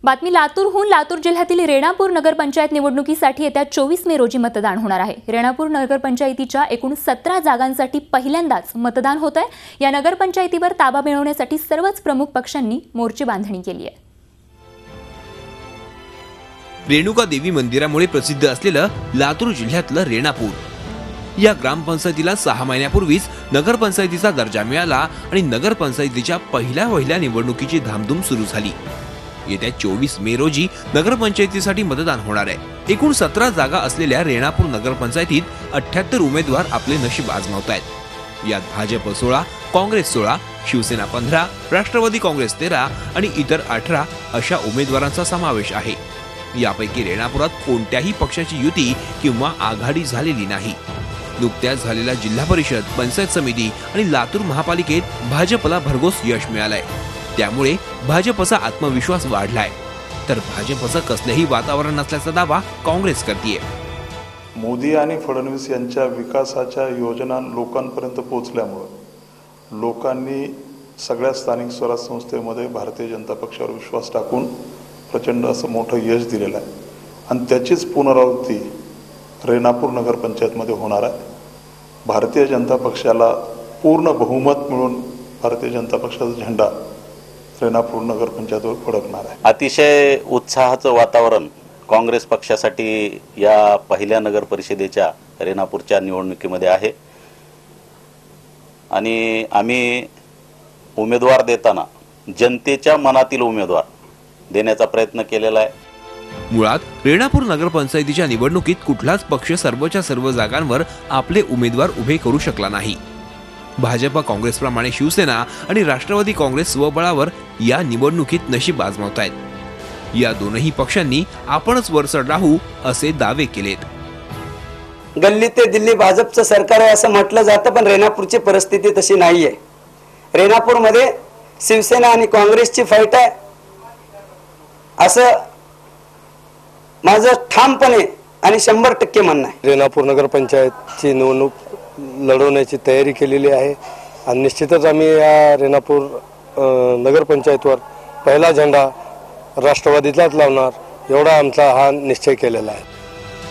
बातमी लातूरहून। लातूर जिल्ह्यातील रेणापूर नगरपंचायत निवडणुकीसाठी येत्या 24 मे रोजी मतदान होणार आहे। रेणापूर नगरपंचायतीच्या एकूण 17 जागांसाठी पहिल्यांदाच मतदान होत आहे। या नगरपंचायतीवर ताबा मिळवण्यासाठी सर्वच प्रमुख पक्षांनी मोर्चे बांधणी केली आहे। रेणुका देवी मंदिरामुळे प्रसिद्ध असलेलं लातूर जिल्ह्यातलं रेणापूर या ग्रामपंचायतीला 6 महिन्यापूर्वीच नगरपंचायतीचा दर्जा मिळाला आणि नगरपंचायतीच्या पहिल्या निवडणुकीची धामधूम सुरू झाली। येत्या 24 मे रोजी नगरपंचायतीसाठी मतदान होणार आहे। एकूण 17 जागा असलेल्या रेणापूर नगरपंचायतीत 78 उमेदवार आपले नशीब आजमावतायत। यात भाजप 16, काँग्रेस 16, शिवसेना 15, राष्ट्रवादी काँग्रेस 13 आणि इतर 18 अशा उमेदवारांचा समावेश आहे। यापैकी रेणापुरात कोणत्याही पक्षाची युती किंवा आघाडी झालेली नाही। नुकत्याच झालेल्या जिल्हा परिषद, पंचायत समिती आणि लातूर महापालिकेत भाजपला भरघोस यश मिळालंय। त्यामुळे भाजपचा आत्मविश्वास वाढलाय, तर भाजपचं कसलेही वातावरण नसल्याचा दावा काँग्रेस करतेय। मोदी आणि फडणवीस यांच्या विकासाच्या योजना लोकांपर्यंत पोहोचल्यामुळे लोकांनी सगळ्या स्थानिक स्वराज्य संस्थेमध्ये भारतीय जनता पक्षावर विश्वास टाकून प्रचंड असं मोठं यश दिलेलं आहे आणि त्याचीच पुनरावृत्ती रेणापूर नगरपंचायतमध्ये होणार आहे। भारतीय जनता पक्षाला पूर्ण बहुमत मिळून भारतीय जनता पक्षाचा झेंडा रेणापूर नगरपंचायतवर फडकणार आहे। अतिशय उत्साहाचं वातावरण काँग्रेस पक्षासाठी या पहिल्या नगर परिषदेच्या रेणापूरच्या निवडणुकीमध्ये आहे आणि आम्ही उमेदवार देताना जनतेच्या मनातील उमेदवार देण्याचा प्रयत्न केलेला आहे। मुळात रेणापूर नगरपंचायतीच्या निवडणुकीत कुठलाच पक्ष सर्वच्या सर्व जागांवर आपले उमेदवार उभे करू शकला नाही। भाजप, काँग्रेसप्रमाणे शिवसेना आणि राष्ट्रवादी काँग्रेस स्वबळावर या निवडणुकीत नशीब आजमावतायत। या दोनही पक्षांनी आपणच वरचढ राहू असे दावे केलेत। गल्ली ते दिल्ली भाजपचं सरकार आहे असं म्हटलं जातं, पण रेणापूरची परिस्थिती तशी नाहीये। रेणापूरमध्ये शिवसेना आणि काँग्रेसची फाईट आहे असं माझं ठामपणे आणि 100% म्हणणं आहे। रेणापूर नगरपंचायतची निवडणूक लढवण्याची तयारी केलेली आहे आणि निश्चितच आम्ही या रेणापूर नगरपंचायतवर पहिला झेंडा राष्ट्रवादीचाच लावणार एवढा आमचा हा निश्चय केलेला आहे।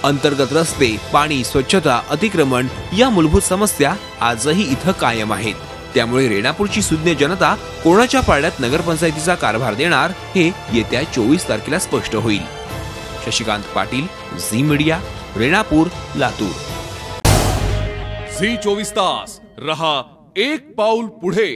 अंतर्गत रस्ते, पाणी, स्वच्छता, अतिक्रमण या मूलभूत समस्या आजही इथं कायम आहेत। त्यामुळे रेणापूरची सुज्ञ जनता कोणाच्या पारड्यात नगरपंचायतीचा कारभार देणार हे येत्या 24 तारखेला स्पष्ट होईल। शशिकांत पाटील, झी मीडिया, रेणापूर, लातूर। झी 24 तास रहा एक पाऊल पुढे।